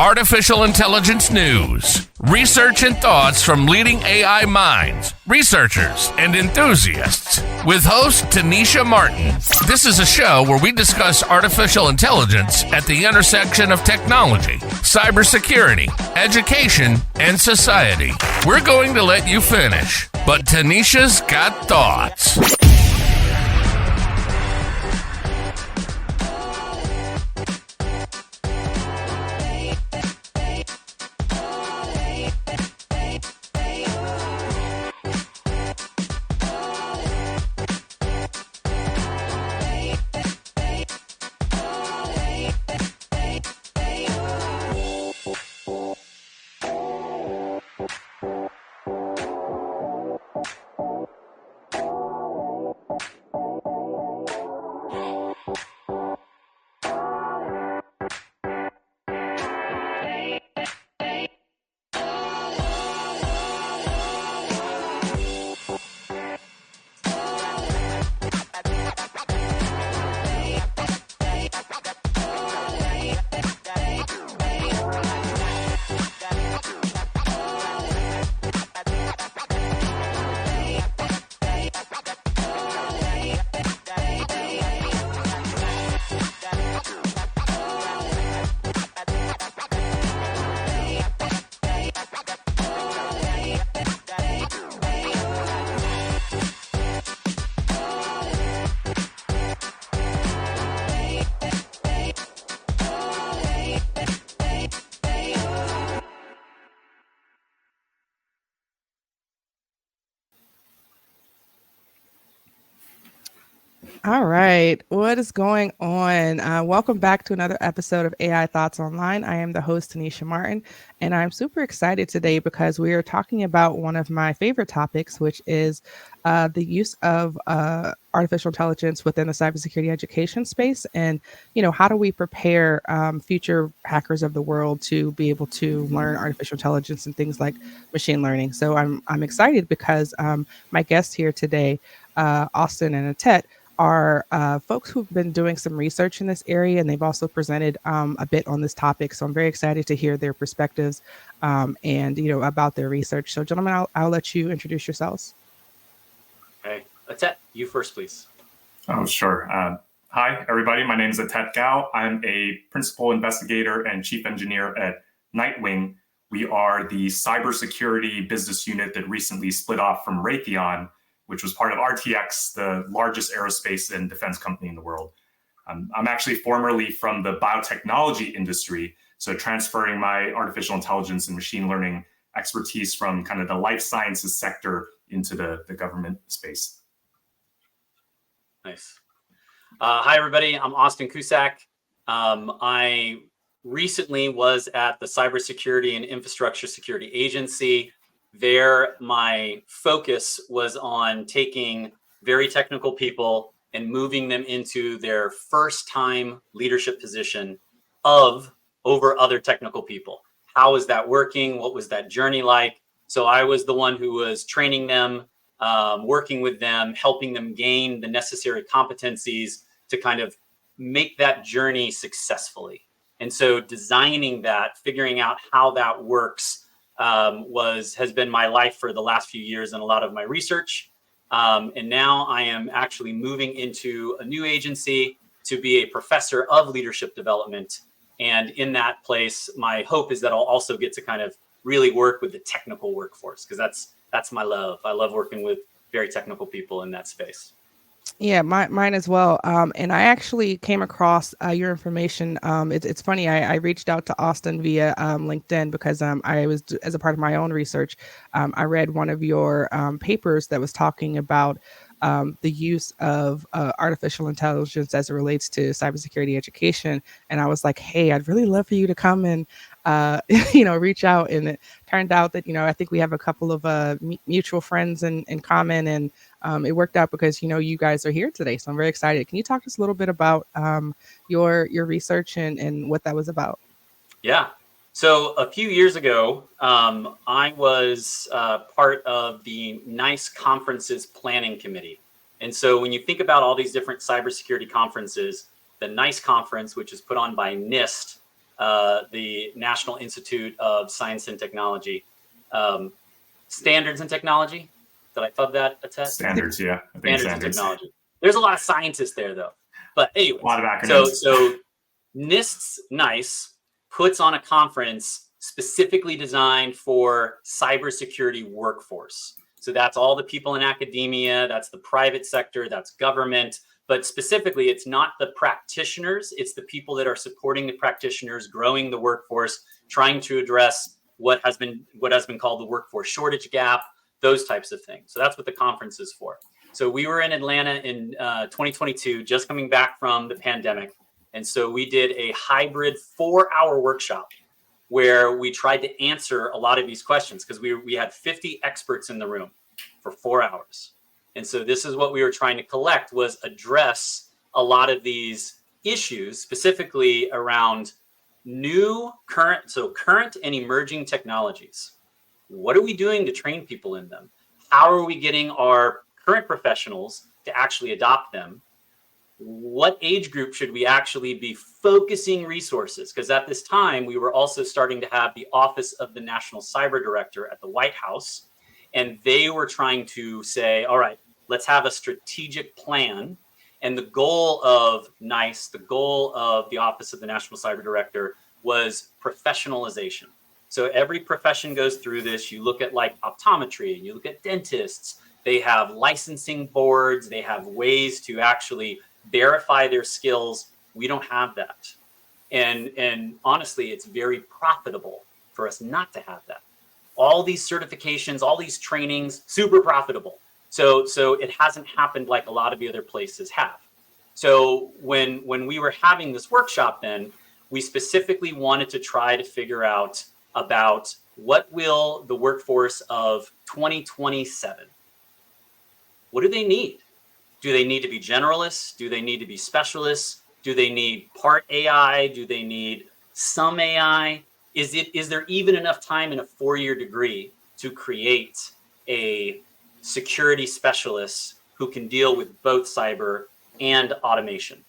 Artificial intelligence news, research and thoughts from leading AI minds, researchers, and enthusiasts. With host Tennisha Martin. This is a show where we discuss artificial intelligence at the intersection of technology, cybersecurity, education, and society. We're going to let you finish, but Tennisha's got thoughts. All right. What is going on? Welcome back to another episode of AI Thoughts Online. I am the host, Tennisha Martin, and I'm super excited today because we are talking about one of my favorite topics, which is the use of artificial intelligence within the cybersecurity education space. And, how do we prepare future hackers of the world to be able to learn artificial intelligence and things like machine learning? So I'm excited because my guests here today, Austin and Athit, are folks who've been doing some research in this area, and they've also presented a bit on this topic. So I'm very excited to hear their perspectives and about their research. So, gentlemen, I'll let you introduce yourselves. Okay, Athit, you first, please. Oh, sure. Hi, everybody. My name is Athit Kao. I'm a principal investigator and chief engineer at Nightwing. We are the cybersecurity business unit that recently split off from Raytheon, which was part of RTX, the largest aerospace and defense company in the world. I'm actually formerly from the biotechnology industry, so transferring my artificial intelligence and machine learning expertise from kind of the life sciences sector into the government space. Nice. Hi, everybody. I'm Austin Cusak. I recently was at the Cybersecurity and Infrastructure Security Agency. There, my focus was on taking very technical people and moving them into their first time leadership position over other technical people. How is that working? What was that journey like? So I was the one who was training them, working with them, helping them gain the necessary competencies to kind of make that journey successfully. And so designing that, figuring out how that works, has been my life for the last few years and a lot of my research. And now I am actually moving into a new agency to be a professor of leadership development. And in that place, my hope is that I'll also get to kind of really work with the technical workforce, because that's my love. I love working with very technical people in that space. Yeah, mine as well. And I actually came across your information. It's funny. I reached out to Austin via LinkedIn because I was, as a part of my own research, I read one of your papers that was talking about the use of artificial intelligence as it relates to cybersecurity education. And I was like, hey, I'd really love for you to come and, reach out. And it turned out that, I think we have a couple of mutual friends in common. And it worked out because, you guys are here today. So I'm very excited. Can you talk to us a little bit about your research and what that was about? Yeah. So a few years ago, I was part of the NICE Conferences Planning Committee. And so when you think about all these different cybersecurity conferences, the NICE conference, which is put on by NIST, the National Institute of Science and Technology. Standards and technology. Did I fub that, Athit? Standards, yeah. I think Standards and technology. There's a lot of scientists there, though. But anyway, a lot of acronyms. So NIST puts on a conference specifically designed for cybersecurity workforce. So that's all the people in academia, that's the private sector, that's government. But specifically, it's not the practitioners, it's the people that are supporting the practitioners, growing the workforce, trying to address what has been called the workforce shortage gap, those types of things. So that's what the conference is for. So we were in Atlanta in 2022, just coming back from the pandemic. And so we did a hybrid 4-hour workshop where we tried to answer a lot of these questions because we had 50 experts in the room for 4 hours. And so this is what we were trying to collect, was address a lot of these issues, specifically around current and emerging technologies. What are we doing to train people in them? How are we getting our current professionals to actually adopt them? What age group should we actually be focusing resources? Because at this time, we were also starting to have the Office of the National Cyber Director at the White House. And they were trying to say, all right, let's have a strategic plan. And the goal of NICE, the goal of the Office of the National Cyber Director, was professionalization. So every profession goes through this. You look at like optometry, and you look at dentists. They have licensing boards. They have ways to actually verify their skills. We don't have that. And honestly, it's very profitable for us not to have that. All these certifications, all these trainings, super profitable. So it hasn't happened like a lot of the other places have. So when we were having this workshop, then we specifically wanted to try to figure out about what will the workforce of 2027, what do they need? Do they need to be generalists? Do they need to be specialists? Do they need part AI? Do they need some AI? Is there even enough time in a 4-year degree to create a security specialist who can deal with both cyber and automation?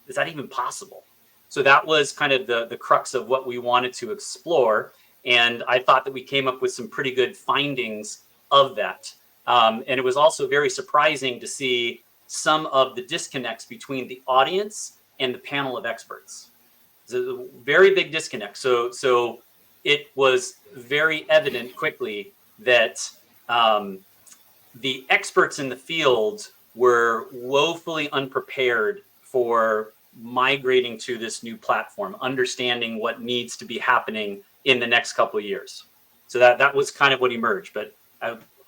Is that even possible? So that was kind of the crux of what we wanted to explore. And I thought that we came up with some pretty good findings of that. And it was also very surprising to see some of the disconnects between the audience and the panel of experts. It's a very big disconnect. So it was very evident quickly that the experts in the field were woefully unprepared for migrating to this new platform, understanding what needs to be happening in the next couple of years. So that was kind of what emerged. But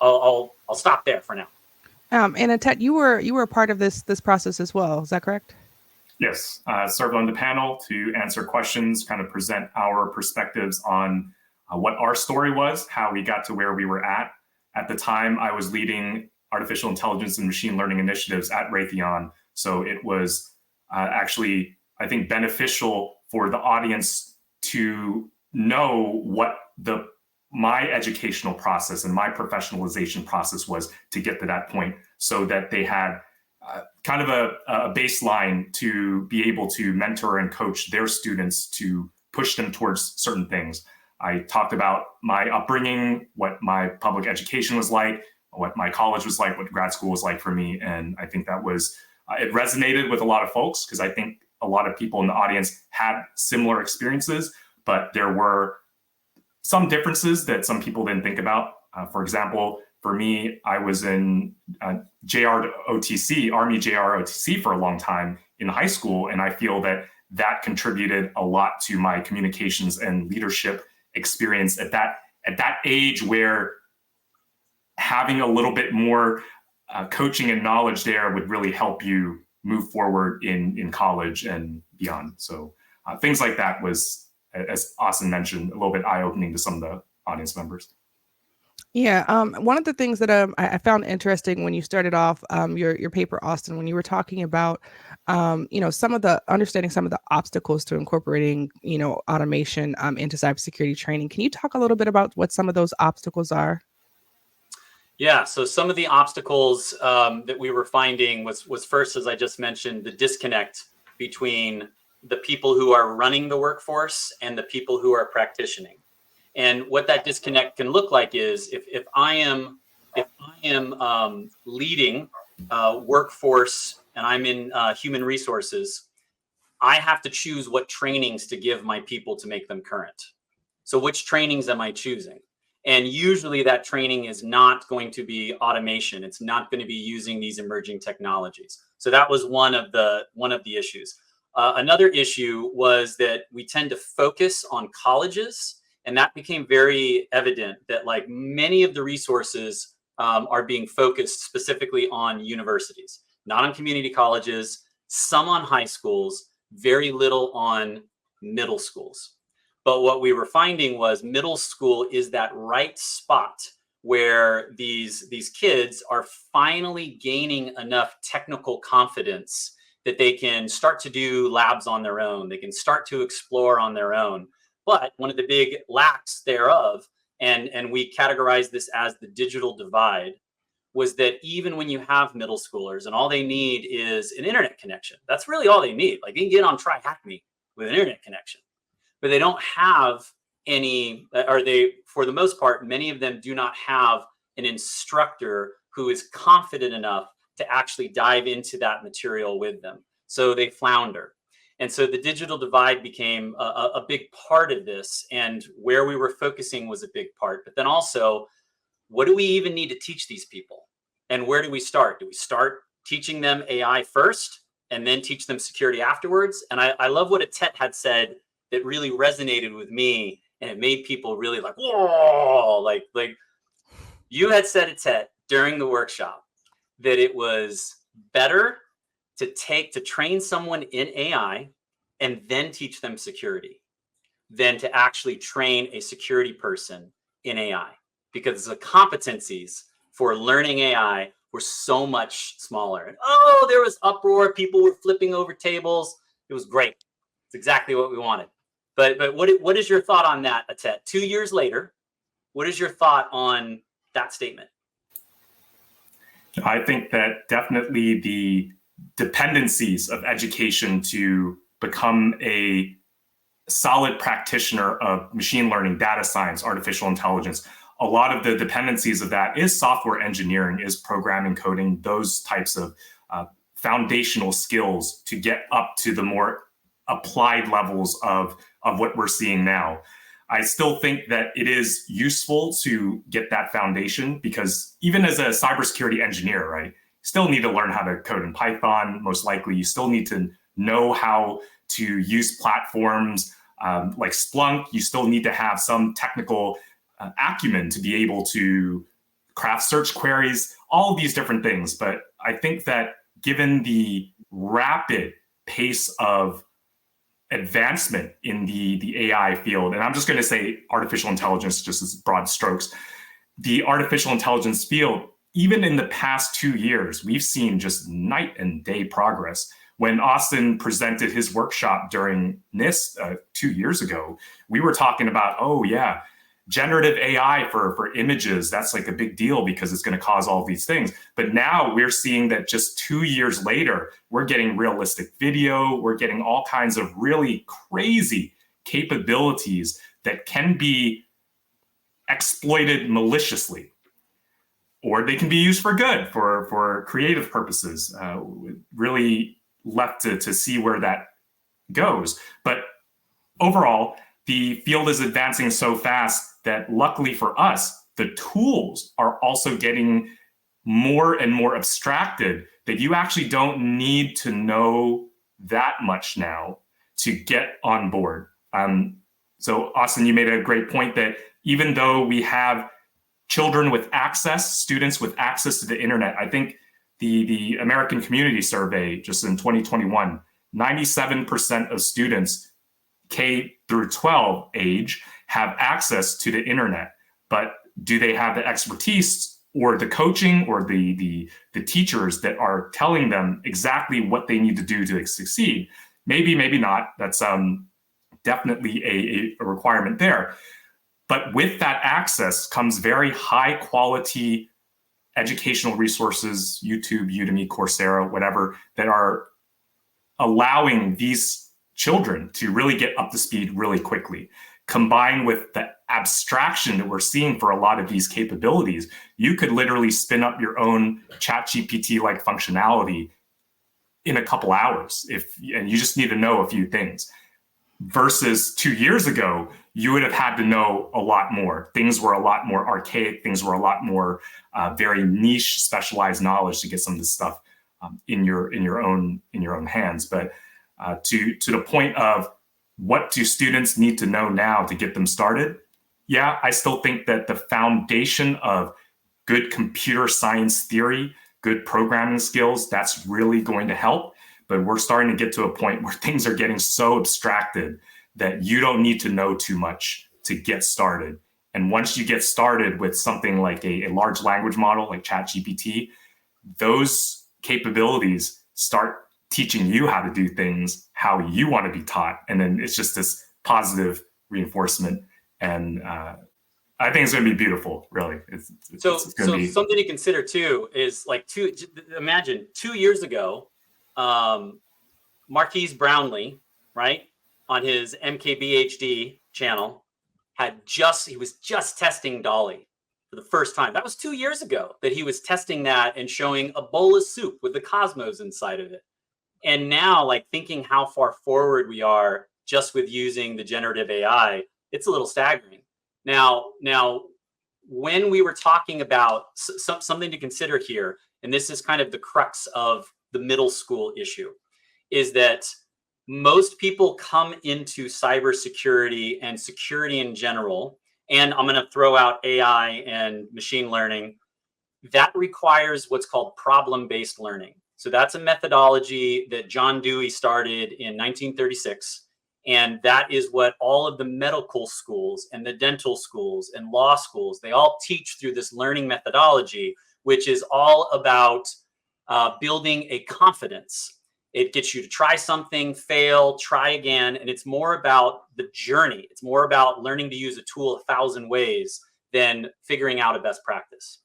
I'll stop there for now. And Athit, you were a part of this process as well. Is that correct? Yes, served on the panel to answer questions, kind of present our perspectives on what our story was, how we got to where we were at. At the time, I was leading artificial intelligence and machine learning initiatives at Raytheon. So it was actually, I think, beneficial for the audience to know what my educational process and my professionalization process was to get to that point, so that they had kind of a baseline to be able to mentor and coach their students to push them towards certain things. I talked about my upbringing, what my public education was like, what my college was like, what grad school was like for me. And I think that was, it resonated with a lot of folks, because I think a lot of people in the audience had similar experiences, but there were some differences that some people didn't think about. For example, for me, I was in JROTC, Army JROTC for a long time in high school. And I feel that contributed a lot to my communications and leadership experience at that age, where having a little bit more coaching and knowledge there would really help you move forward in college and beyond. So things like that was, as Austin mentioned, a little bit eye-opening to some of the audience members. Yeah, one of the things that I found interesting when you started off your paper, Austin, when you were talking about understanding some of the obstacles to incorporating automation into cybersecurity training. Can you talk a little bit about what some of those obstacles are? Yeah, so some of the obstacles that we were finding was first, as I just mentioned, the disconnect between the people who are running the workforce and the people who are practicing. And what that disconnect can look like is if I am leading workforce and I'm in human resources, I have to choose what trainings to give my people to make them current. So which trainings am I choosing? And usually that training is not going to be automation. It's not going to be using these emerging technologies. So that was one of the issues. Another issue was that we tend to focus on colleges, and that became very evident that like many of the resources are being focused specifically on universities, not on community colleges, some on high schools, very little on middle schools. But what we were finding was middle school is that right spot where these kids are finally gaining enough technical confidence that they can start to do labs on their own. They can start to explore on their own. But one of the big lacks thereof, and we categorize this as the digital divide, was that even when you have middle schoolers and all they need is an internet connection, that's really all they need. Like they can get on Try Hack Me with an internet connection, but they don't have any, or they, for the most part, many of them do not have an instructor who is confident enough to actually dive into that material with them. So they flounder. And so the digital divide became a big part of this, and where we were focusing was a big part. But then also, what do we even need to teach these people? And where do we start? Do we start teaching them AI first and then teach them security afterwards? And I love what Athit had said that really resonated with me, and it made people really like, whoa, like you had said, Athit, during the workshop, that it was better to train someone in AI and then teach them security than to actually train a security person in AI, because the competencies for learning AI were so much smaller. And there was uproar. People were flipping over tables. It was great. It's exactly what we wanted. But what is your thought on that, Athit? 2 years later, what is your thought on that statement? I think that definitely the dependencies of education to become a solid practitioner of machine learning, data science, artificial intelligence, a lot of the dependencies of that is software engineering, is programming, coding, those types of foundational skills to get up to the more applied levels of what we're seeing now. I still think that it is useful to get that foundation, because even as a cybersecurity engineer, right, you still need to learn how to code in Python. Most likely, you still need to know how to use platforms like Splunk. You still need to have some technical acumen to be able to craft search queries, all of these different things. But I think that given the rapid pace of advancement in the AI field, and I'm just going to say artificial intelligence just as broad strokes, the artificial intelligence field, even in the past 2 years, we've seen just night and day progress. When Austin presented his workshop during NIST 2 years ago, we were talking about, generative AI for images, that's like a big deal because it's going to cause all these things. But now we're seeing that just 2 years later, we're getting realistic video, we're getting all kinds of really crazy capabilities that can be exploited maliciously, or they can be used for good, for creative purposes. Really left to see where that goes. But overall, the field is advancing so fast that luckily for us, the tools are also getting more and more abstracted, that you actually don't need to know that much now to get on board. So Austin, you made a great point that even though we have children with access, students with access to the internet, I think the American Community Survey just in 2021, 97% of students K through 12 age have access to the internet, but do they have the expertise or the coaching or the teachers that are telling them exactly what they need to do to succeed? Maybe, maybe not. That's definitely a requirement there. But with that access comes very high quality educational resources, YouTube, Udemy, Coursera, whatever, that are allowing these children to really get up to speed really quickly. Combined with the abstraction that we're seeing for a lot of these capabilities, you could literally spin up your own ChatGPT-like functionality in a couple hours, and you just need to know a few things. Versus 2 years ago, you would have had to know a lot more. Things were a lot more archaic. Things were a lot more very niche, specialized knowledge to get some of this stuff in your own hands. But to the point of what do students need to know now to get them started? Yeah, I still think that the foundation of good computer science theory, good programming skills, that's really going to help. But we're starting to get to a point where things are getting so abstracted that you don't need to know too much to get started. And once you get started with something like a large language model like ChatGPT, those capabilities start teaching you how to do things how you want to be taught. And then it's just this positive reinforcement. And I think it's going to be beautiful, really. It's going to be something to consider too is like imagine 2 years ago, Marquise Brownlee, right, on his MKBHD channel, he was just testing Dolly for the first time. That was 2 years ago that he was testing that and showing a bowl of soup with the cosmos inside of it. And now, like, thinking how far forward we are just with using the generative AI, it's a little staggering. Now, when we were talking about something to consider here, and this is kind of the crux of the middle school issue, is that most people come into cybersecurity and security in general, and I'm going to throw out AI and machine learning, that requires what's called problem-based learning. So that's a methodology that John Dewey started in 1936. And that is what all of the medical schools and the dental schools and law schools, they all teach through this learning methodology, which is all about building a confidence. It gets you to try something, fail, try again. And it's more about the journey. It's more about learning to use a tool 1,000 ways than figuring out a best practice.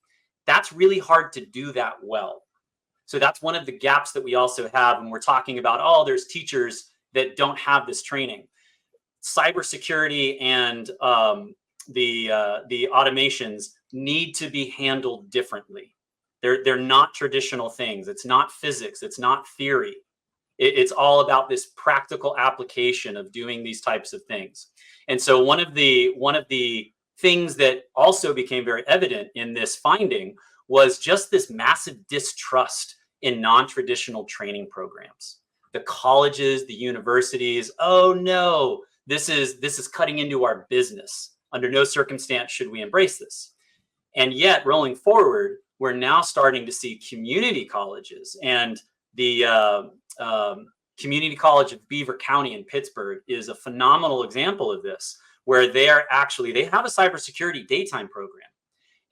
That's really hard to do that well. So that's one of the gaps that we also have when we're talking about, oh, there's teachers that don't have this training. Cybersecurity and the automations need to be handled differently. They're not traditional things. It's not physics. It's not theory. It's all about this practical application of doing these types of things. And so one of the things that also became very evident in this finding was just this massive distrust in non-traditional training programs. The colleges, the universities, oh no, this is cutting into our business. Under no circumstance should we embrace this. And yet, rolling forward, we're now starting to see community colleges, and the Community College of Beaver County in Pittsburgh is a phenomenal example of this, where they have a cybersecurity daytime program,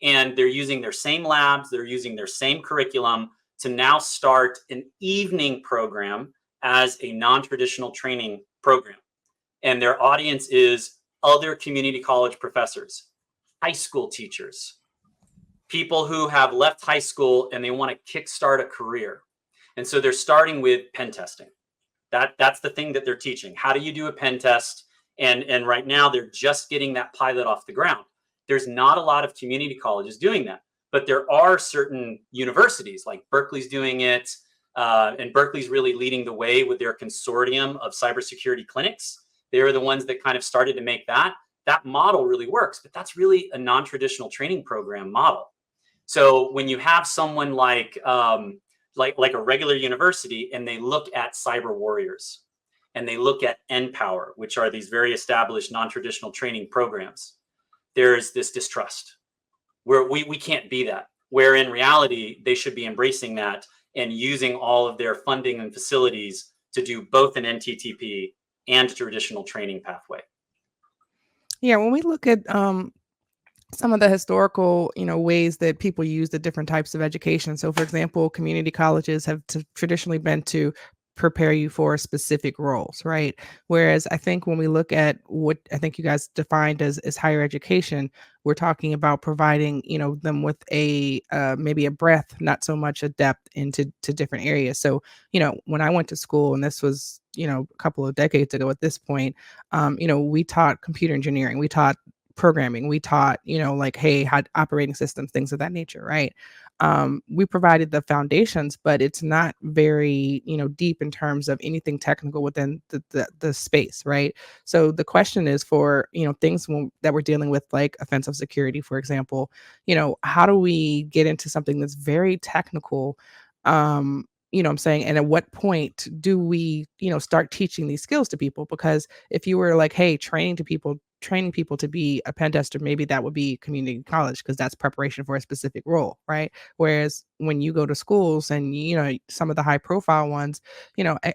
and they're using their same labs, they're using their same curriculum to now start an evening program as a non-traditional training program. And their audience is other community college professors, high school teachers, people who have left high school and they want to kickstart a career. And so they're starting with pen testing. That's the thing that they're teaching. How do you do a pen test? And right now they're just getting that pilot off the ground. There's not a lot of community colleges doing that, but there are certain universities like Berkeley's doing it. And Berkeley's really leading the way with their consortium of cybersecurity clinics. They're the ones that kind of started to make that model really works, but that's really a non-traditional training program model. So when you have someone like a regular university and they look at cyber warriors and they look at NPower, which are these very established non-traditional training programs, there's this distrust where we can't be that, where in reality, they should be embracing that and using all of their funding and facilities to do both an NTTP and a traditional training pathway. Yeah, when we look at some of the historical, ways that people use the different types of education. So, for example, community colleges have traditionally been to prepare you for specific roles, right? Whereas I think when we look at what I think you guys defined as higher education, we're talking about providing, them with a maybe a breadth, not so much a depth into different areas. So, when I went to school, and this was, a couple of decades ago at this point, we taught computer engineering, we taught programming, we taught, like, hey, how operating systems, things of that nature, right? We provided the foundations, but it's not very, deep in terms of anything technical within the space, right? So the question is for, things that we're dealing with, like offensive security, for example, how do we get into something that's very technical? What I'm saying, and at what point do we, start teaching these skills to people? Because if you were like, hey, training people to be a pen tester, maybe that would be community college because that's preparation for a specific role, right? Whereas when you go to schools and, some of the high profile ones,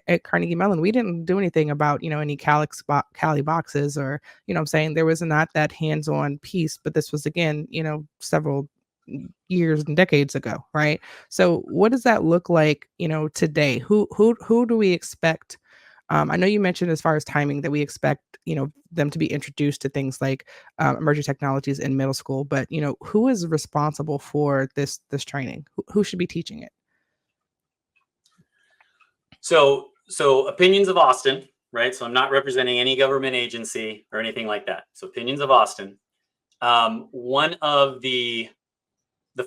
at Carnegie Mellon, we didn't do anything about, any Cali boxes or, what I'm saying, there was not that hands-on piece, but this was again, several years and decades ago, right? So what does that look like, today? Who do we expect? I know you mentioned as far as timing that we expect, them to be introduced to things like emerging technologies in middle school, but who is responsible for this training? Who should be teaching it? So Opinions of Austin, right? So I'm not representing any government agency or anything like that. So Opinions of Austin. One of the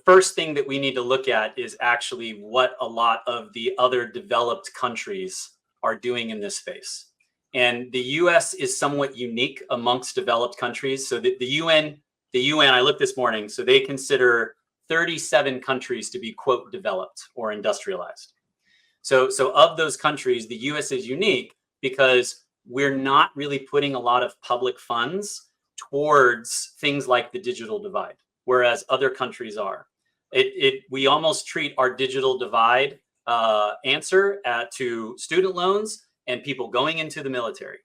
first thing that we need to look at is actually what a lot of the other developed countries are doing in this space. And the US is somewhat unique amongst developed countries. So the UN, I looked this morning, so they consider 37 countries to be, quote, developed or industrialized. So of those countries, the US is unique because we're not really putting a lot of public funds towards things like the digital divide, whereas other countries are. We almost treat our digital divide answer to student loans and people going into the military.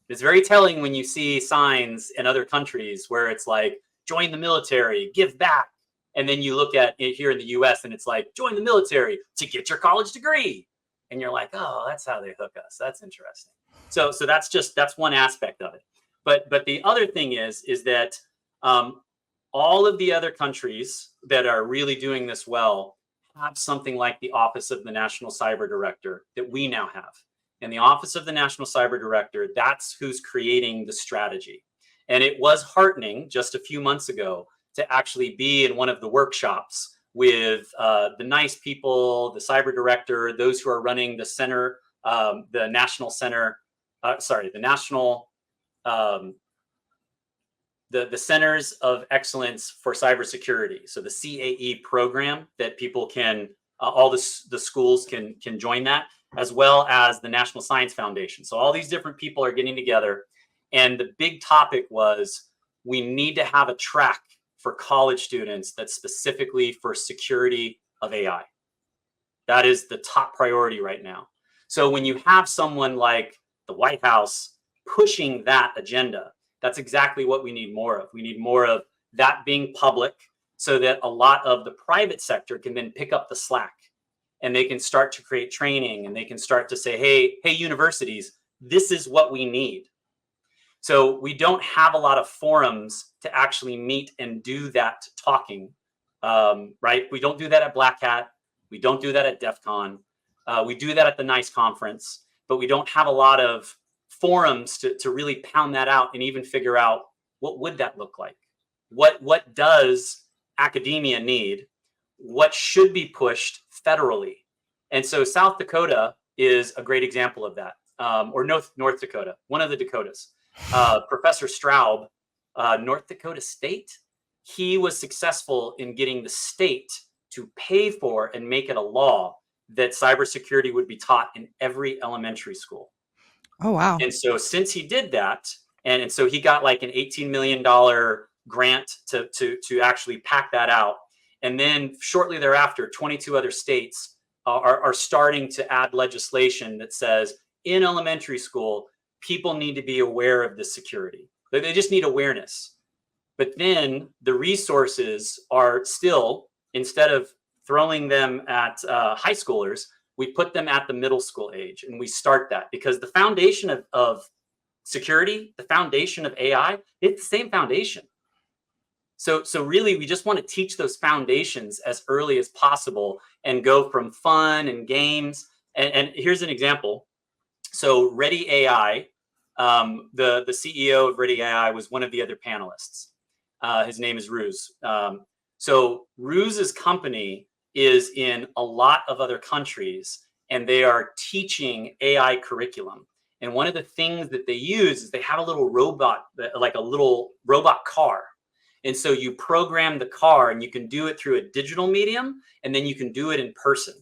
It's very telling when you see signs in other countries where it's like, join the military, give back. And then you look at it here in the US and it's like, join the military to get your college degree. And you're like, oh, that's how they hook us. That's interesting. So that's one aspect of it. But the other thing is that all of the other countries that are really doing this well have something like the Office of the National Cyber Director that we now have. And the Office of the National Cyber Director, that's who's creating the strategy. And it was heartening just a few months ago to actually be in one of the workshops with the nice people, the cyber director, those who are running the center, the national center, the Centers of Excellence for Cybersecurity. So the CAE program that people can, all the schools can join that, as well as the National Science Foundation. So all these different people are getting together. And the big topic was we need to have a track for college students that's specifically for security of AI. That is the top priority right now. So when you have someone like the White House pushing that agenda, that's exactly what we need more of. We need more of that being public so that a lot of the private sector can then pick up the slack and they can start to create training and they can start to say, hey, universities, this is what we need. So we don't have a lot of forums to actually meet and do that talking, right? We don't do that at Black Hat. We don't do that at DEF CON. We do that at the NICE conference, but we don't have a lot of forums to really pound that out and even figure out what would that look like? What does academia need? What should be pushed federally? And so South Dakota is a great example of that, or North Dakota, one of the Dakotas. Professor Straub, North Dakota State, he was successful in getting the state to pay for and make it a law that cybersecurity would be taught in every elementary school. Oh, wow. And so since he did that, and so he got like an $18 million grant to actually pack that out. And then shortly thereafter, 22 other states are starting to add legislation that says in elementary school, people need to be aware of this security. They just need awareness. But then the resources are still, instead of throwing them at high schoolers, we put them at the middle school age, and we start that, because the foundation of security, the foundation of AI, it's the same foundation. So really, we just want to teach those foundations as early as possible and go from fun and games. And here's an example. So Ready AI, the CEO of Ready AI was one of the other panelists. His name is Ruse. So Ruse's company is in a lot of other countries, and they are teaching AI curriculum. And one of the things that they use is they have a little robot, like a little robot car. And so you program the car, and you can do it through a digital medium, and then you can do it in person.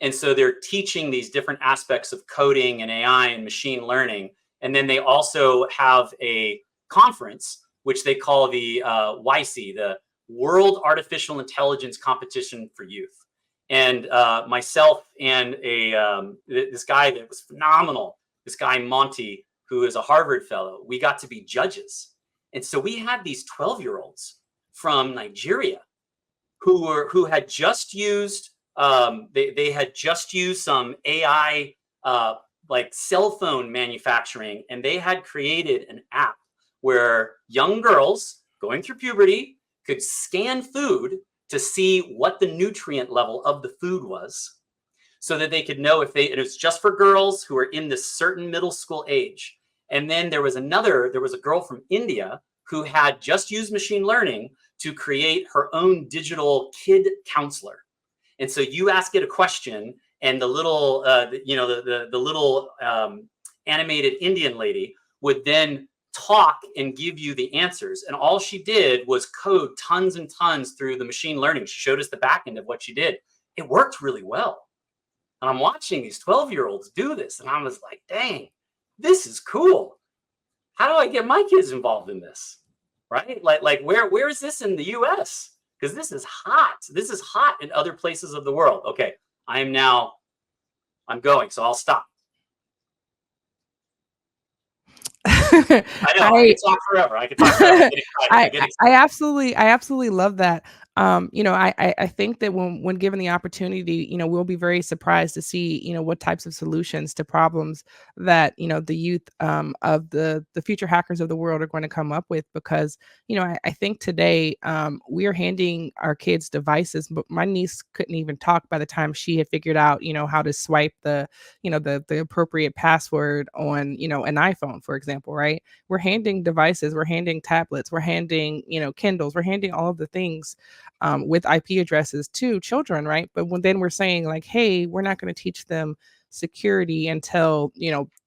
And so they're teaching these different aspects of coding and AI and machine learning. And then they also have a conference, which they call the YC, the World Artificial Intelligence Competition for Youth. And myself and this guy that was phenomenal, this guy Monty, who is a Harvard fellow, we got to be judges. And so we had these 12-year-olds from Nigeria who had just used they had just used some AI like cell phone manufacturing, and they had created an app where young girls going through puberty could scan food to see what the nutrient level of the food was, so that they could know if it was just for girls who are in this certain middle school age. And then there was a girl from India who had just used machine learning to create her own digital kid counselor. And so you ask it a question, and the little, the little animated Indian lady would then talk and give you the answers. And all she did was code tons and tons through the machine learning. She showed us the back end of what she did. It worked really well. And I'm watching these 12-year-olds do this, and I was like, dang, this is cool. How do I get my kids involved in this? Right? Like where is this in the US? Because this is hot. This is hot in other places of the world. Okay, I'm going, so I'll stop. I know I can talk forever. I can talk forever. I absolutely love that. I think that when given the opportunity, we'll be very surprised to see, what types of solutions to problems that, the youth of the future hackers of the world are going to come up with. Because, I think today we are handing our kids devices, but my niece couldn't even talk by the time she had figured out, how to swipe the appropriate password on, an iPhone, for example, right? We're handing devices, we're handing tablets, we're handing, Kindles, we're handing all of the things with IP addresses to children, right? But then we're saying like, hey, we're not going to teach them security until,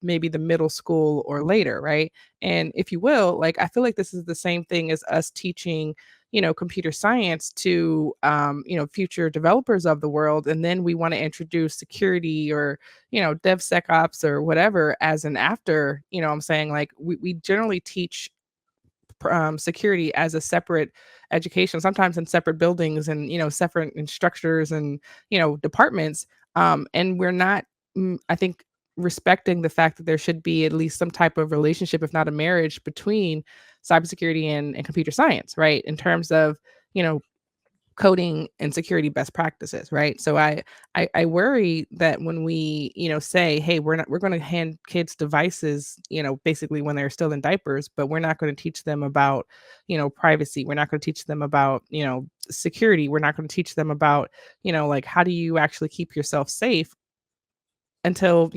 maybe the middle school or later, right? And if you will, like, I feel like this is the same thing as us teaching, computer science to, future developers of the world. And then we want to introduce security or, DevSecOps or whatever as an after, I'm saying, like, we generally teach security as a separate education, sometimes in separate buildings and separate structures and departments. And we're not, I think, respecting the fact that there should be at least some type of relationship, if not a marriage, between cybersecurity and computer science, right? In terms of coding and security best practices, right? So I worry that when we say, hey, we're going to hand kids devices, basically when they're still in diapers, but we're not going to teach them about privacy. We're not going to teach them about security. We're not going to teach them about like, how do you actually keep yourself safe until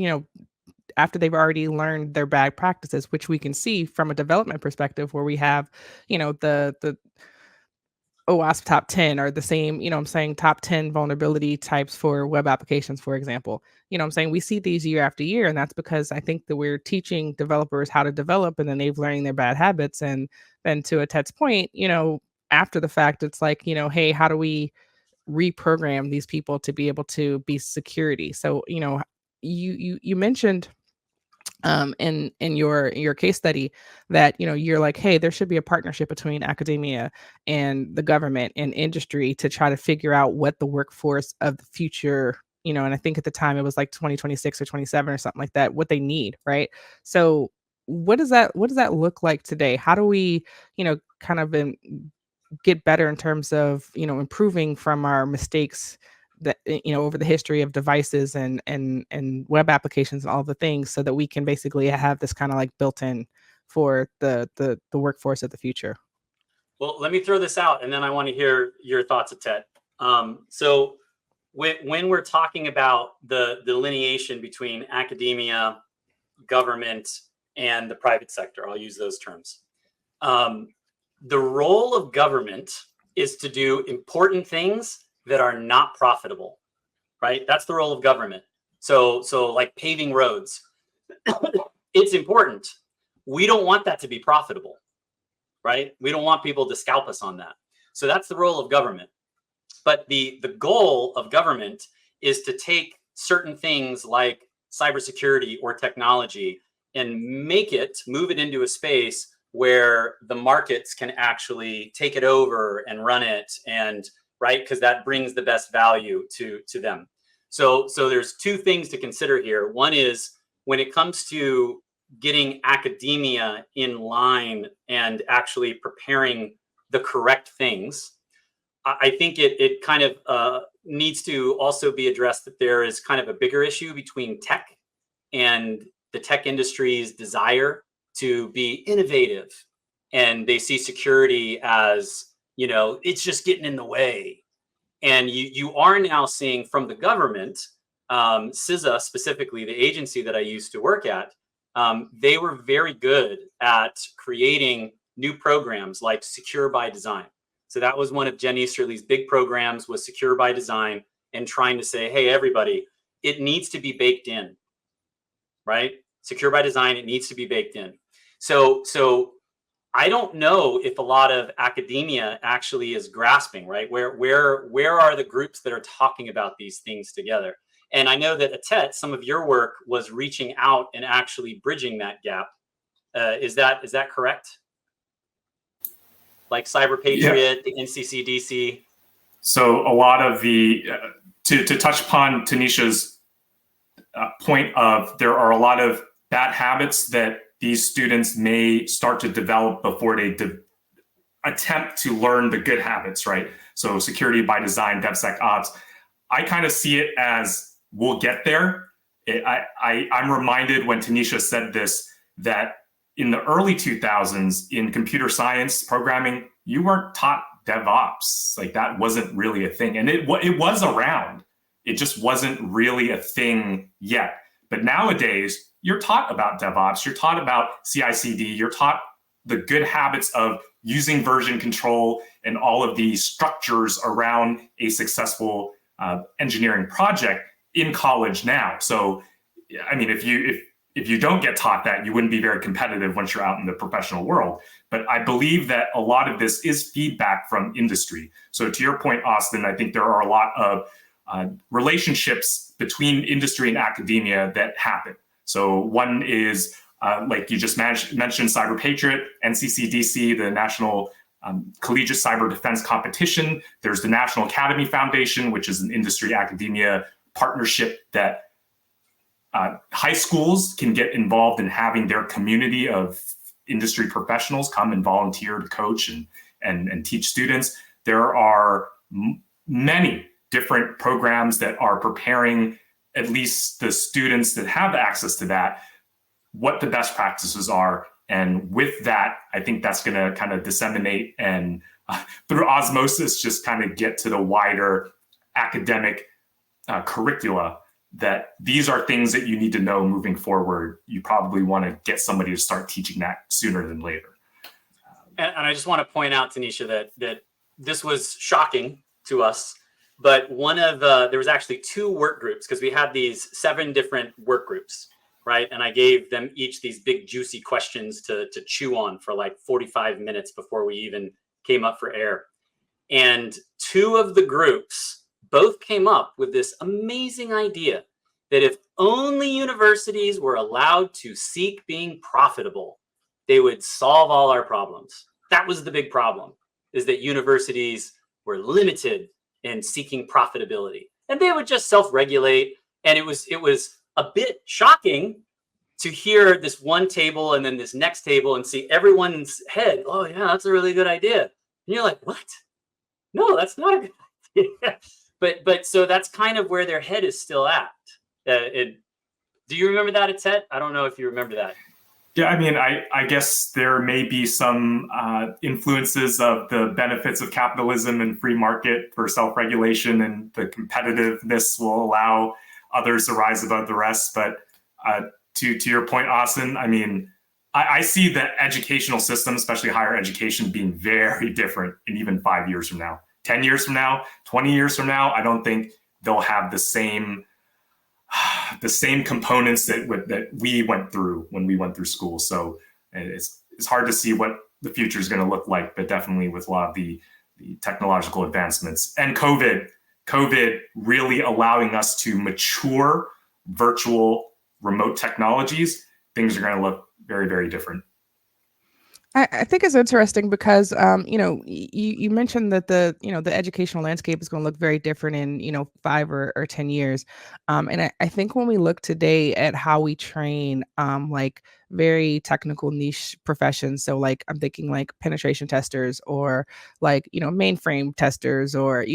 after they've already learned their bad practices, which we can see from a development perspective, where we have the OWASP top 10 are the same, I'm saying top 10 vulnerability types for web applications, for example. I'm saying we see these year after year, and that's because I think that we're teaching developers how to develop, and then they've learning their bad habits. And then to Ted's point, after the fact, it's like, hey, how do we reprogram these people to be able to be security? So, you mentioned in your case study that you're like, hey, there should be a partnership between academia and the government and industry to try to figure out what the workforce of the future, and I think at the time it was like 2026 or 27 or something like that, what they need, right? So what does that look like today? How do we kind of get better in terms of improving from our mistakes that, over the history of devices and web applications and all the things, so that we can basically have this kind of like built in for the workforce of the future. Well, let me throw this out, and then I want to hear your thoughts, Athit. So when we're talking about the delineation between academia, government, and the private sector, I'll use those terms. The role of government is to do important things that are not profitable, right? That's the role of government. So like paving roads, it's important. We don't want that to be profitable, right? We don't want people to scalp us on that. So that's the role of government. But the goal of government is to take certain things like cybersecurity or technology and move it into a space where the markets can actually take it over and run it, and right, because that brings the best value to them. So there's two things to consider here. One is when it comes to getting academia in line and actually preparing the correct things, I think it kind of needs to also be addressed that there is kind of a bigger issue between tech and the tech industry's desire to be innovative. And they see security as, it's just getting in the way. And you are now seeing from the government, CISA specifically, the agency that I used to work at, they were very good at creating new programs like Secure by Design. So that was one of Jen Easterly's big programs, was Secure by Design, and trying to say, hey, everybody, it needs to be baked in, right? Secure by Design, it needs to be baked in. So I don't know if a lot of academia actually is grasping, right? Where are the groups that are talking about these things together? And I know that Athit, some of your work was reaching out and actually bridging that gap. Is that correct? Like Cyber Patriot, the NCCDC. So a lot of the to touch upon Tenisha's point of, there are a lot of bad habits that these students may start to develop before they attempt to learn the good habits, right? So security by design, DevSecOps. I kind of see it as we'll get there. I'm reminded when Tennisha said this, that in the early 2000s in computer science programming, you weren't taught DevOps. Like that wasn't really a thing. And it was around. It just wasn't really a thing yet. But nowadays, you're taught about DevOps, you're taught about CI/CD, you're taught the good habits of using version control and all of the structures around a successful engineering project in college now. So, I mean, if you don't get taught that, you wouldn't be very competitive once you're out in the professional world. But I believe that a lot of this is feedback from industry. So to your point, Austin, I think there are a lot of relationships between industry and academia that happen. So one is, like you just mentioned, Cyber Patriot, NCCDC, the National Collegiate Cyber Defense Competition. There's the National Academy Foundation, which is an industry academia partnership that high schools can get involved in having their community of industry professionals come and volunteer to coach and teach students. There are many different programs that are preparing at least the students that have access to that, what the best practices are. And with that, I think that's going to kind of disseminate and through osmosis, just kind of get to the wider academic curricula, that these are things that you need to know moving forward. You probably want to get somebody to start teaching that sooner than later. And I just want to point out, Tennisha, that this was shocking to us. But there was actually 2 work groups, because we had these 7 different work groups, right? And I gave them each these big juicy questions to chew on for like 45 minutes before we even came up for air. And 2 of the groups both came up with this amazing idea that if only universities were allowed to seek being profitable, they would solve all our problems. That was the big problem, is that universities were limited in seeking profitability, and they would just self-regulate. And it was a bit shocking to hear this one table and then this next table and see everyone's head. Oh yeah, that's a really good idea. And you're like, what? No, that's not a good idea. but so that's kind of where their head is still at. Do you remember that, Athit? I don't know if you remember that. Yeah, I mean, I guess there may be some influences of the benefits of capitalism and free market for self-regulation, and the competitiveness will allow others to rise above the rest. But to your point, Austin, I mean, I see the educational system, especially higher education, being very different in even 5 years from now, 10 years from now, 20 years from now. I don't think they'll have the same components that we went through when we went through school. So it's hard to see what the future is going to look like, but definitely with a lot of the technological advancements and COVID really allowing us to mature virtual remote technologies, things are going to look very, very different. I think it's interesting because, you mentioned that the educational landscape is going to look very different in, 5 or 10 years. And I think when we look today at how we train, like very technical niche professions, so like I'm thinking like penetration testers or like, mainframe testers or,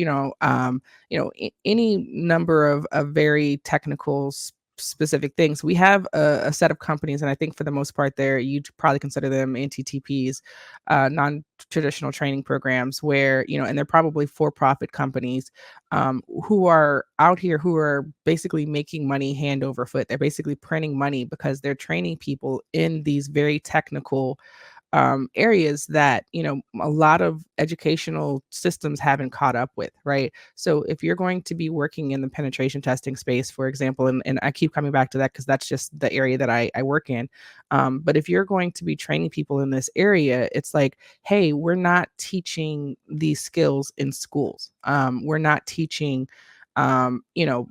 any number of very technical specific things. We have a set of companies, and I think for the most part, you'd probably consider them NTTPs, non-traditional training programs, where and they're probably for-profit companies who are out here who are basically making money hand over foot. They're basically printing money because they're training people in these very technical areas that a lot of educational systems haven't caught up with, right? So if you're going to be working in the penetration testing space, for example, and I keep coming back to that because that's just the area that I work in, but if you're going to be training people in this area, it's like, hey, we're not teaching these skills in schools. We're not teaching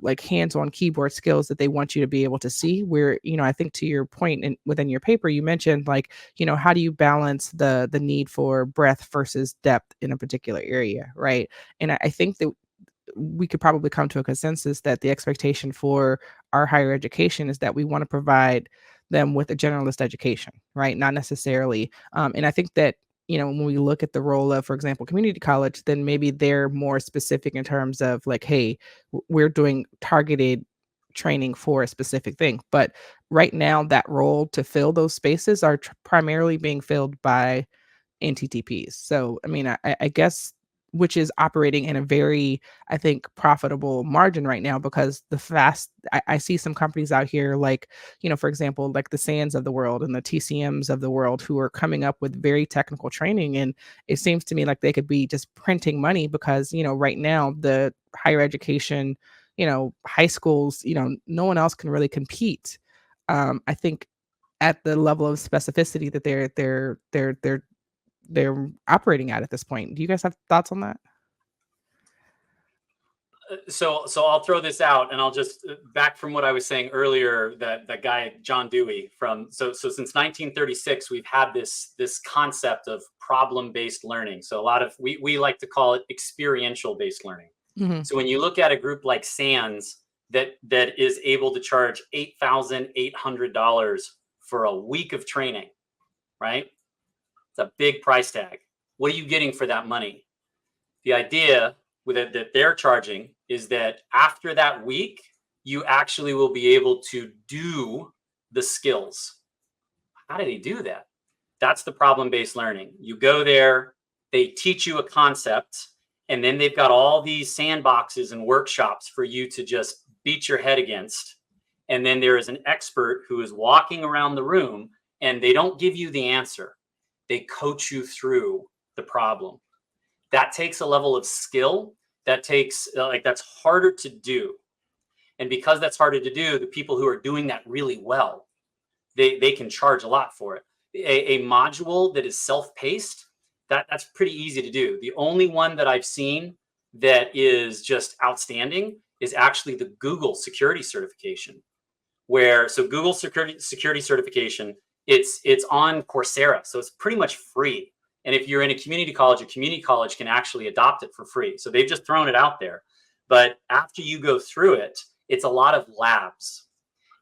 like hands-on keyboard skills that they want you to be able to see. Where, I think to your point, and within your paper, you mentioned like, how do you balance the need for breadth versus depth in a particular area, right? And I think that we could probably come to a consensus that the expectation for our higher education is that we want to provide them with a generalist education, right? Not necessarily. And I think that when we look at the role of, for example, community college, then maybe they're more specific in terms of like, hey, we're doing targeted training for a specific thing. But right now, that role to fill those spaces are primarily being filled by NTTPs. So, I mean, I guess, which is operating in a very, I think, profitable margin right now, because I see some companies out here like, for example, like the SANs of the world and the TCMs of the world who are coming up with very technical training. And it seems to me like they could be just printing money because, right now the higher education, high schools, no one else can really compete. I think at the level of specificity that they're operating at this point. Do you guys have thoughts on that? So I'll throw this out, and I'll just back from what I was saying earlier, that guy John Dewey so since 1936 we've had this concept of problem-based learning. So a lot of we like to call it experiential-based learning. Mm-hmm. So when you look at a group like SANS that is able to charge $8,800 for a week of training, right? It's a big price tag. What are you getting for that money? The idea that they're charging is that after that week, you actually will be able to do the skills. How do they do that? That's the problem-based learning. You go there, they teach you a concept, and then they've got all these sandboxes and workshops for you to just beat your head against. And then there is an expert who is walking around the room, and they don't give you the answer. They coach you through the problem. That takes a level of skill that's harder to do. And because that's harder to do, the people who are doing that really well, they can charge a lot for it. A module that is self-paced, that's pretty easy to do. The only one that I've seen that is just outstanding is actually the Google security certification. So Google security certification, it's on Coursera, so it's pretty much free. And if you're in a community college can actually adopt it for free. So they've just thrown it out there. But after you go through it, it's a lot of labs.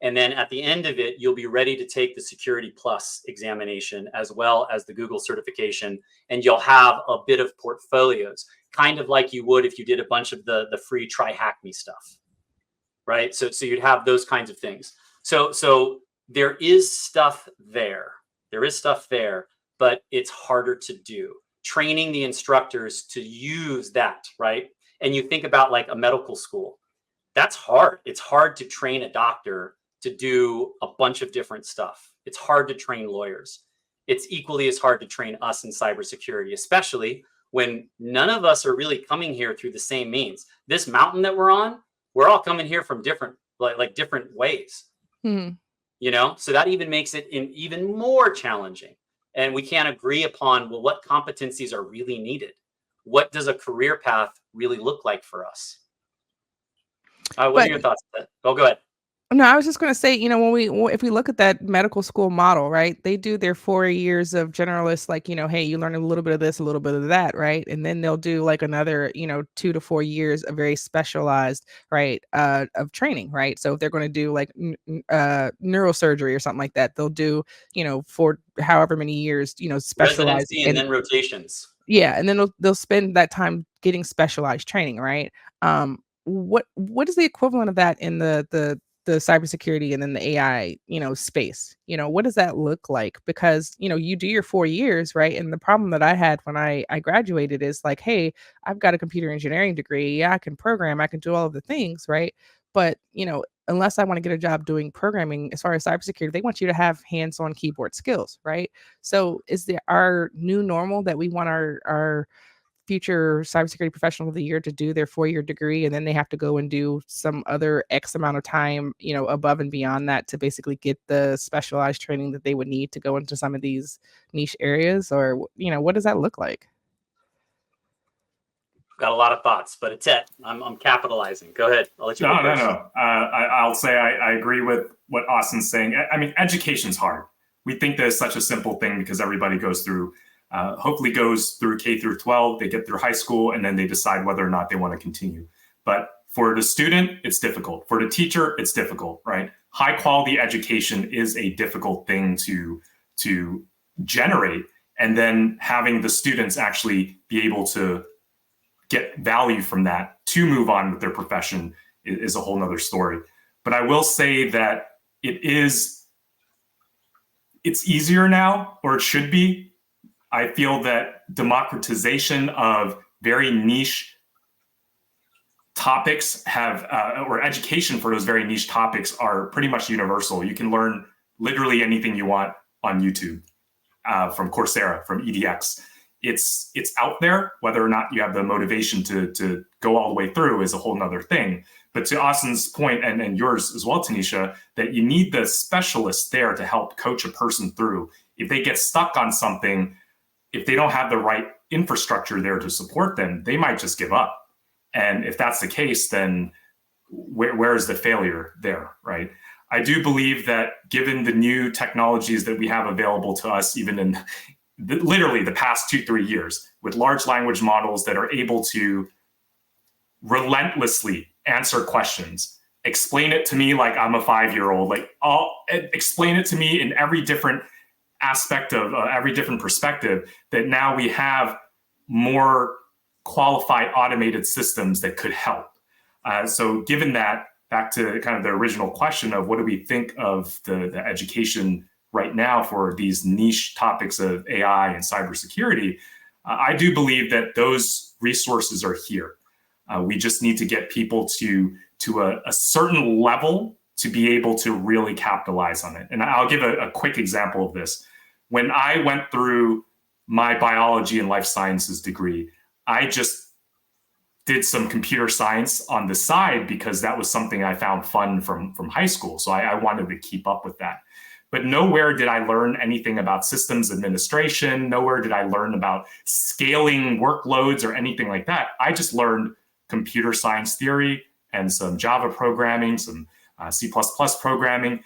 And then at the end of it, you'll be ready to take the Security Plus examination as well as the Google certification. And you'll have a bit of portfolios, kind of like you would if you did a bunch of the free Try Hack Me stuff, right? So you'd have those kinds of things. So there is stuff there. There is stuff there, but it's harder to do. Training the instructors to use that, right? And you think about like a medical school. That's hard. It's hard to train a doctor to do a bunch of different stuff. It's hard to train lawyers. It's equally as hard to train us in cybersecurity, especially when none of us are really coming here through the same means. This mountain that we're on, we're all coming here from different, like different ways, you know? So that even makes it even more challenging. And we can't agree upon, well, what competencies are really needed? What does a career path really look like for us? What are your thoughts on that? Oh, go ahead. No, I was just going to say, you know, if we look at that medical school model, right, they do their 4 years of generalist, like, you know, hey, you learn a little bit of this, a little bit of that, right? And then they'll do like another, you know, 2 to 4 years of very specialized, right, of training, right? So if they're going to do like neurosurgery or something like that, they'll do, you know, for however many years, you know, specialized residency and then rotations. Yeah, and then they'll spend that time getting specialized training, right? What is the equivalent of that in the cybersecurity and then the AI, you know, space? You know, what does that look like? Because, you know, you do your 4 years, right? And the problem that I had when I graduated is like, hey, I've got a computer engineering degree. Yeah, I can program, I can do all of the things, right? But, you know, unless I want to get a job doing programming as far as cybersecurity, they want you to have hands-on keyboard skills, right? So is our new normal that we want our future cybersecurity professional of the year to do their 4-year degree, and then they have to go and do some other X amount of time, you know, above and beyond that to basically get the specialized training that they would need to go into some of these niche areas? Or, you know, what does that look like? Got a lot of thoughts, but it's it. I'm capitalizing. Go ahead. I'll let you go first. No. I'll say I agree with what Austin's saying. I mean, education's hard. We think that it's such a simple thing because everybody hopefully goes through K through 12, they get through high school, and then they decide whether or not they want to continue. But for the student, it's difficult. For the teacher, it's difficult, right? High quality education is a difficult thing to generate. And then having the students actually be able to get value from that to move on with their profession is a whole nother story. But I will say that it's easier now, or it should be. I feel that democratization of very niche topics or education for those very niche topics are pretty much universal. You can learn literally anything you want on YouTube, from Coursera, from EDX. It's out there. Whether or not you have the motivation to go all the way through is a whole nother thing. But to Austin's point, and yours as well, Tennisha, that you need the specialist there to help coach a person through. If they get stuck on something, if they don't have the right infrastructure there to support them, they might just give up. And if that's the case, then where is the failure there, right? I do believe that given the new technologies that we have available to us, even in literally the past 2-3 years, with large language models that are able to relentlessly answer questions, explain it to me like I'm a 5-year-old, like explain it to me in every different aspect of every different perspective, that now we have more qualified automated systems that could help. So given that, back to kind of the original question of what do we think of the education right now for these niche topics of AI and cybersecurity, I do believe that those resources are here. We just need to get people to a certain level to be able to really capitalize on it. And I'll give a quick example of this. When I went through my biology and life sciences degree, I just did some computer science on the side because that was something I found fun from high school. So I wanted to keep up with that. But nowhere did I learn anything about systems administration. Nowhere did I learn about scaling workloads or anything like that. I just learned computer science theory and some Java programming, some C++ programming.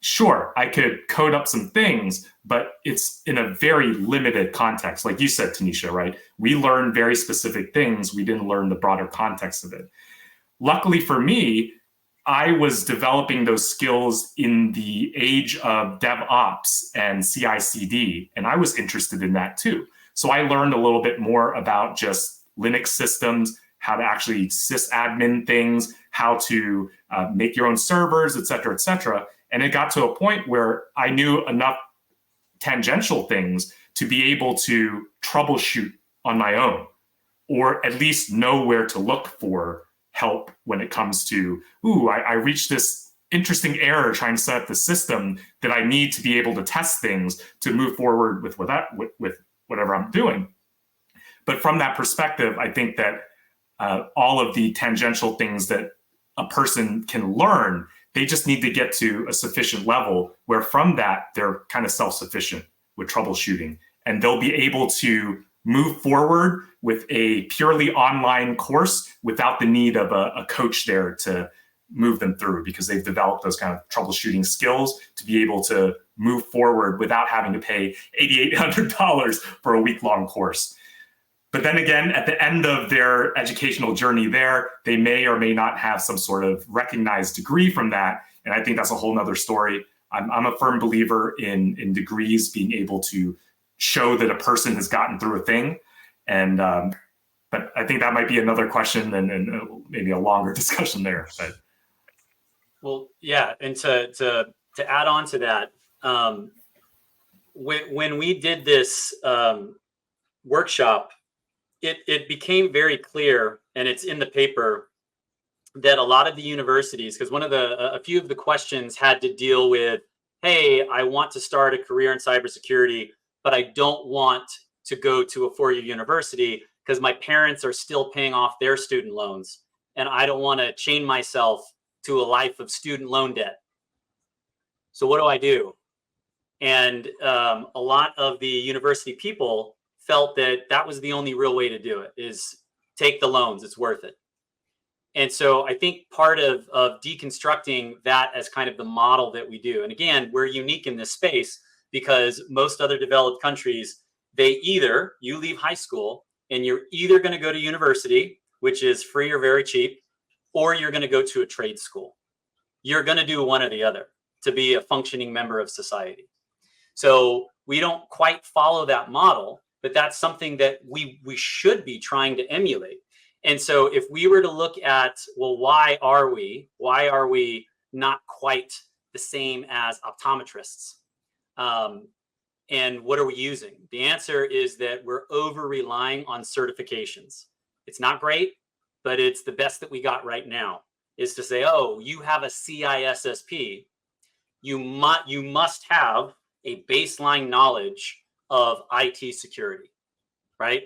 Sure, I could code up some things, but it's in a very limited context. Like you said, Tennisha, right? We learned very specific things. We didn't learn the broader context of it. Luckily for me, I was developing those skills in the age of DevOps and CI/CD, and I was interested in that too. So I learned a little bit more about just Linux systems, how to actually sysadmin things, how to make your own servers, et cetera, et cetera. And it got to a point where I knew enough tangential things to be able to troubleshoot on my own, or at least know where to look for help when it comes to, I reached this interesting error trying to set up the system that I need to be able to test things to move forward with whatever I'm doing. But from that perspective, I think that all of the tangential things that a person can learn, they just need to get to a sufficient level where from that, they're kind of self-sufficient with troubleshooting. And they'll be able to move forward with a purely online course without the need of a coach there to move them through, because they've developed those kind of troubleshooting skills to be able to move forward without having to pay $8,800 for a week-long course. But then again, at the end of their educational journey there, they may or may not have some sort of recognized degree from that. And I think that's a whole nother story. I'm a firm believer in degrees being able to show that a person has gotten through a thing. And but I think that might be another question and maybe a longer discussion there. But. Well, yeah, and to add on to that, when we did this workshop, it became very clear, and it's in the paper, that a lot of the universities, because a few of the questions had to deal with, hey, I want to start a career in cybersecurity, but I don't want to go to a four-year university because my parents are still paying off their student loans, and I don't want to chain myself to a life of student loan debt. So what do I do? And a lot of the university people felt that was the only real way to do it, is take the loans, it's worth it. And so I think part of deconstructing that as kind of the model that we do, and again, we're unique in this space because most other developed countries, you leave high school and you're either going to go to university, which is free or very cheap, or you're going to go to a trade school. You're going to do one or the other to be a functioning member of society. So we don't quite follow that model, but that's something that we should be trying to emulate. And so if we were to look at, well, why are we not quite the same as optometrists? And what are we using? The answer is that we're over-relying on certifications. It's not great, but it's the best that we got right now, is to say, oh, you have a CISSP. You must have a baseline knowledge of IT security, right?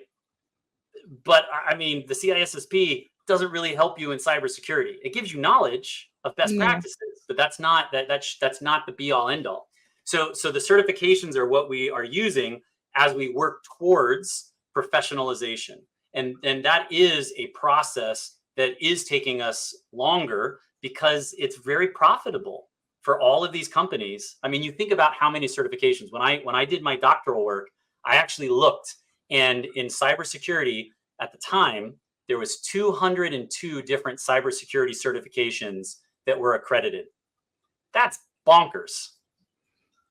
But I mean, the CISSP doesn't really help you in cybersecurity. It gives you knowledge of best practices, but that's not the be all end all. So the certifications are what we are using as we work towards professionalization. And that is a process that is taking us longer because it's very profitable for all of these companies. I mean, you think about how many certifications. When I did my doctoral work, I actually looked, and in cybersecurity at the time, there was 202 different cybersecurity certifications that were accredited. That's bonkers,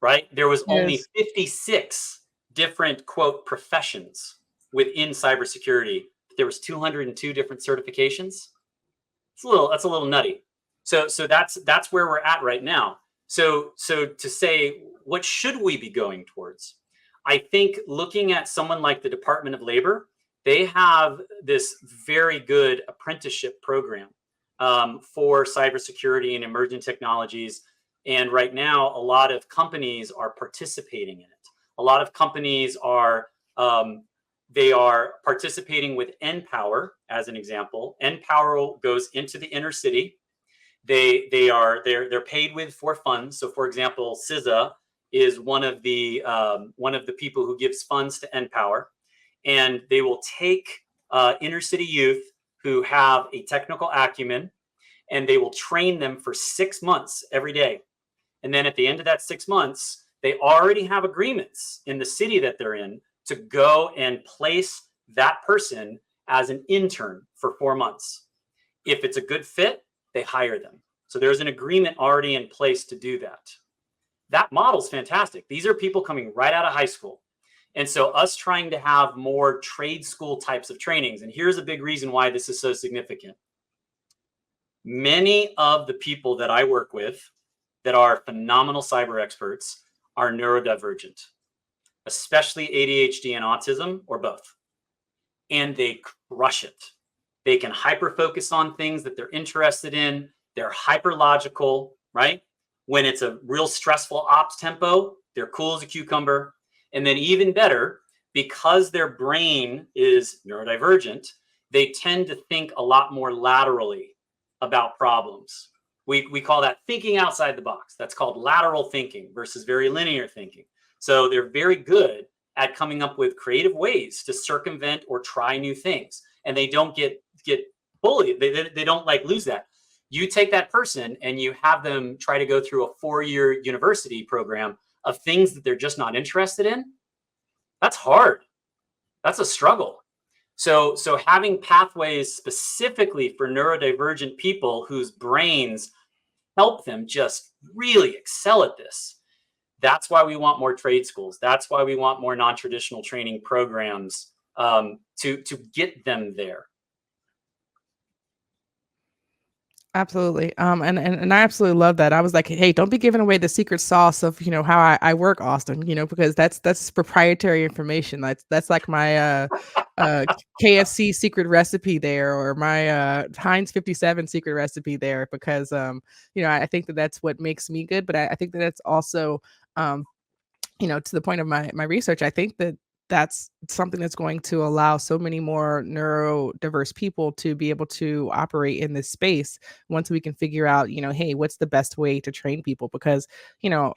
right? There was only 56 different, quote, professions within cybersecurity. There was 202 different certifications. That's a little nutty. So that's where we're at right now. So to say, what should we be going towards? I think looking at someone like the Department of Labor, they have this very good apprenticeship program for cybersecurity and emerging technologies. And right now, a lot of companies are participating in it. A lot of companies are participating with NPower, as an example. NPower goes into the inner city. They're paid with for funds. So, for example, CISA is one of the people who gives funds to NPower, and they will take inner city youth who have a technical acumen, and they will train them for 6 months every day. And then at the end of that 6 months, they already have agreements in the city that they're in to go and place that person as an intern for 4 months. If it's a good fit, they hire them. So there's an agreement already in place to do that. That model's fantastic. These are people coming right out of high school. And so us trying to have more trade school types of trainings, and here's a big reason why this is so significant. Many of the people that I work with that are phenomenal cyber experts are neurodivergent, especially ADHD and autism, or both. And they crush it. They can hyper focus on things that they're interested in. They're hyper logical, right? When it's a real stressful ops tempo, they're cool as a cucumber. And then even better, because their brain is neurodivergent, they tend to think a lot more laterally about problems. We call that thinking outside the box. That's called lateral thinking versus very linear thinking. So they're very good at coming up with creative ways to circumvent or try new things. And they don't get bullied. They don't like lose that. You take that person and you have them try to go through a 4-year university program of things that they're just not interested in. That's hard. That's a struggle. So having pathways specifically for neurodivergent people whose brains help them just really excel at this. That's why we want more trade schools. That's why we want more non-traditional training programs to get them there. Absolutely. And I absolutely love that. I was like, hey, don't be giving away the secret sauce of, how I work, Austin, because that's proprietary information. That's like my KFC secret recipe there, or my Heinz 57 secret recipe there, because I think that's what makes me good. But I think that that's also to the point of my research, I think that that's something that's going to allow so many more neurodiverse people to be able to operate in this space once we can figure out, hey, what's the best way to train people? Because,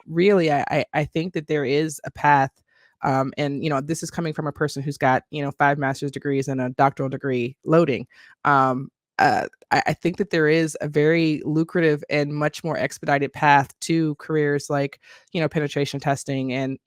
really, I think that there is a path. And this is coming from a person who's got 5 master's degrees and a doctoral degree loading. I think that there is a very lucrative and much more expedited path to careers like, penetration testing and,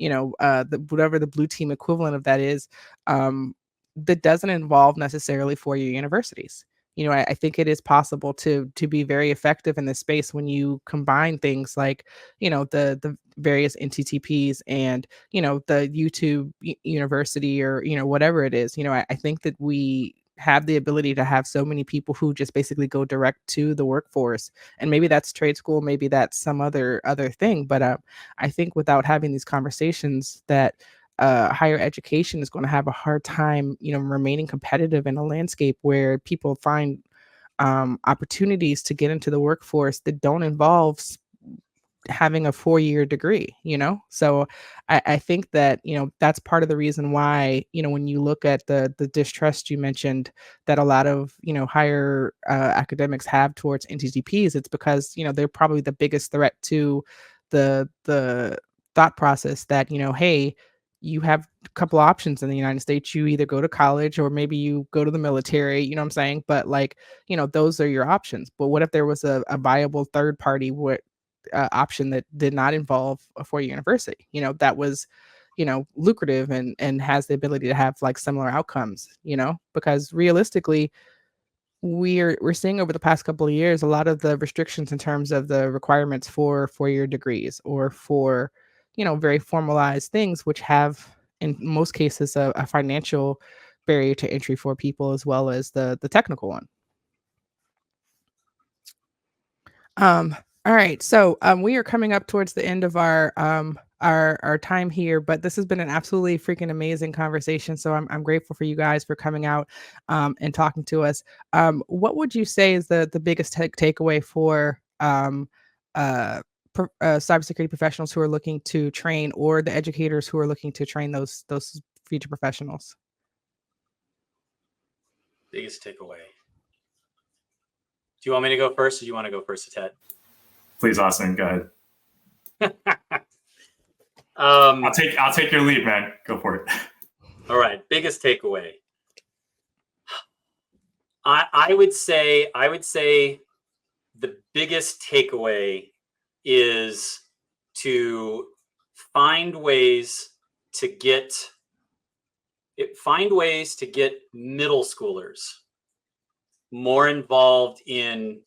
whatever the blue team equivalent of that is, that doesn't involve necessarily 4-year universities. I think it is possible to be very effective in this space when you combine things like, the various NTTPs and, the YouTube university, or, whatever it is. I think that we have the ability to have so many people who just basically go direct to the workforce, and maybe that's trade school, maybe that's some other thing, but I think without having these conversations, that higher education is going to have a hard time remaining competitive in a landscape where people find opportunities to get into the workforce that don't involve having a 4-year degree. So I think that that's part of the reason why when you look at the distrust you mentioned that a lot of higher academics have towards NTTPs, it's because they're probably the biggest threat to the thought process that hey, you have a couple options in the United States. You either go to college or maybe you go to the military, what I'm saying? But like, those are your options. But what if there was a viable third party option that did not involve a 4-year university, that was, lucrative and has the ability to have like similar outcomes, because realistically, we're seeing over the past couple of years a lot of the restrictions in terms of the requirements for 4-year degrees or for, very formalized things, which have in most cases a financial barrier to entry for people as well as the technical one. All right. So we are coming up towards the end of our time here, but this has been an absolutely freaking amazing conversation. So I'm grateful for you guys for coming out and talking to us. What would you say is the biggest takeaway for cybersecurity professionals who are looking to train, or the educators who are looking to train those future professionals? Biggest takeaway. Do you want me to go first, or do you want to go first, Ted? Please, Austin, go ahead. I'll take your lead, man. Go for it. All right. Biggest takeaway. I would say the biggest takeaway is to find ways to get middle schoolers more involved in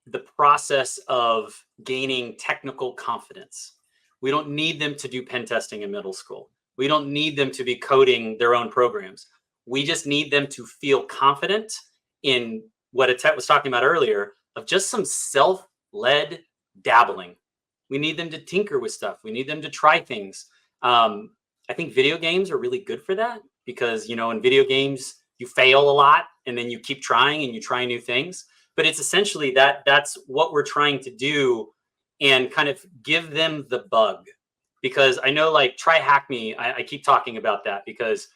the process of gaining technical confidence. We don't need them to do pen testing in middle school. We don't need them to be coding their own programs. We just need them to feel confident in what Athit was talking about earlier, of just some self-led dabbling. We need them to tinker with stuff. We need them to try things. I think video games are really good for that because, in video games, you fail a lot and then you keep trying and you try new things. But it's essentially that's what we're trying to do and kind of give them the bug. Because I know, like, Try Hack Me, I keep talking about that because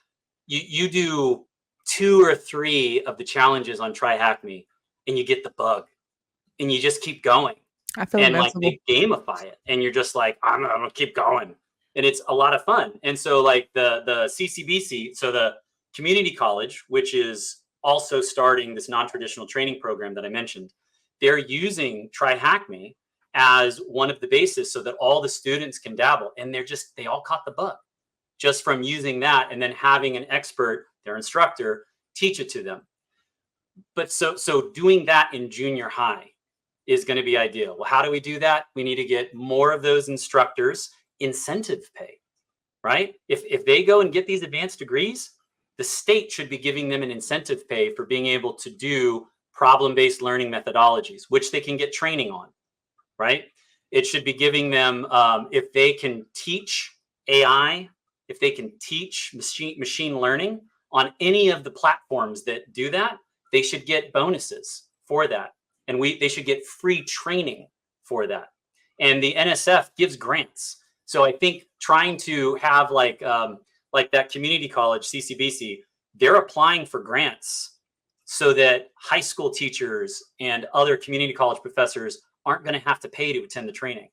you do 2 or 3 of the challenges on Try Hack Me and you get the bug and you just keep going. I feel and invincible. like they gamify it and you're just like, I'm gonna keep going. And it's a lot of fun. And so like the CCBC, so the community college, which is also starting this non-traditional training program that I mentioned, they're using Try Hack Me as one of the bases so that all the students can dabble. And they all caught the bug just from using that and then having an expert, their instructor, teach it to them. But so doing that in junior high is going to be ideal. Well, how do we do that? We need to get more of those instructors incentive pay, right? If they go and get these advanced degrees, the state should be giving them an incentive pay for being able to do problem-based learning methodologies, which they can get training on, right? It should be giving them, if they can teach AI, if they can teach machine learning on any of the platforms that do that, they should get bonuses for that. And they should get free training for that. And the NSF gives grants. So I think trying to have like that community college, CCBC, they're applying for grants so that high school teachers and other community college professors aren't going to have to pay to attend the training.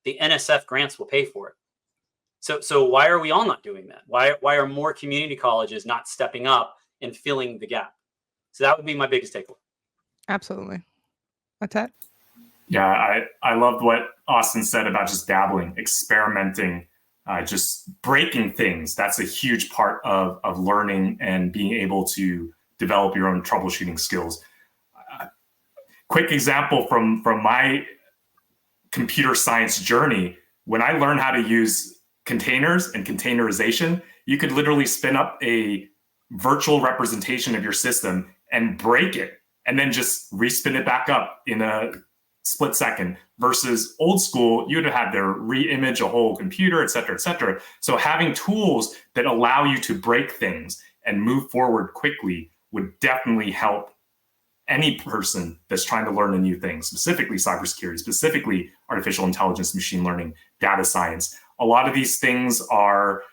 The NSF grants will pay for it. So why are we all not doing that? Why are more community colleges not stepping up and filling the gap? So that would be my biggest takeaway. Absolutely. Athit? Yeah, I loved what Austin said about just dabbling, experimenting, just breaking things. That's a huge part of learning and being able to develop your own troubleshooting skills. Quick example from my computer science journey, when I learned how to use containers and containerization, you could literally spin up a virtual representation of your system and break it, and then just respin it back up in a split second, versus old school, you'd have had to re-image a whole computer, et cetera, et cetera. So having tools that allow you to break things and move forward quickly would definitely help any person that's trying to learn a new thing, specifically cybersecurity, specifically artificial intelligence, machine learning, data science. A lot of these things are,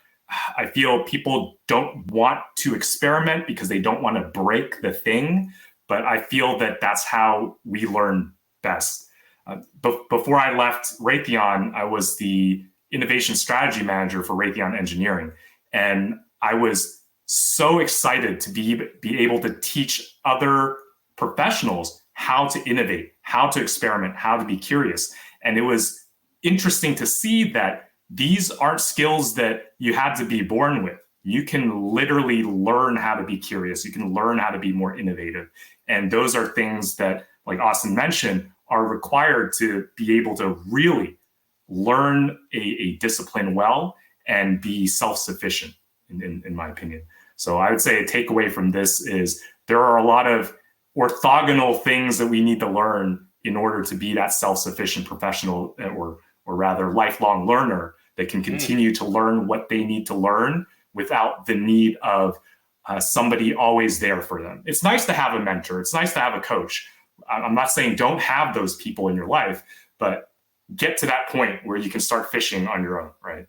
I feel people don't want to experiment because they don't want to break the thing, but I feel that that's how we learn best. Before I left Raytheon, I was the innovation strategy manager for Raytheon Engineering. And I was so excited to be able to teach other professionals how to innovate, how to experiment, how to be curious. And it was interesting to see that these aren't skills that you had to be born with. You can literally learn how to be curious. You can learn how to be more innovative. And those are things that, like Austin mentioned, are required to be able to really learn a discipline well and be self-sufficient, in my opinion. So I would say a takeaway from this is there are a lot of orthogonal things that we need to learn in order to be that self-sufficient professional, or rather lifelong learner that can continue to learn what they need to learn without the need of somebody always there for them. It's nice to have a mentor. It's nice to have a coach. I'm not saying don't have those people in your life, but get to that point where you can start fishing on your own, right?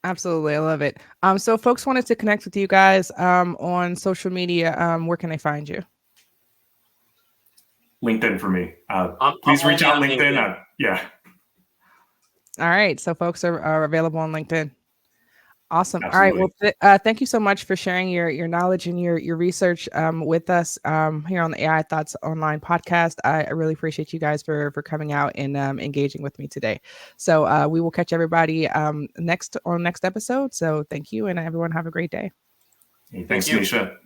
Absolutely. I love it. So folks wanted to connect with you guys on social media. Where can they find you? LinkedIn for me. Please reach out LinkedIn. Yeah. All right. So folks are available on LinkedIn. Awesome. Absolutely. All right. Well, thank you so much for sharing your knowledge and your research with us here on the AI Thoughts Online podcast. I really appreciate you guys for coming out and engaging with me today. So we will catch everybody next episode. So thank you, and everyone have a great day. Thanks, Tennisha.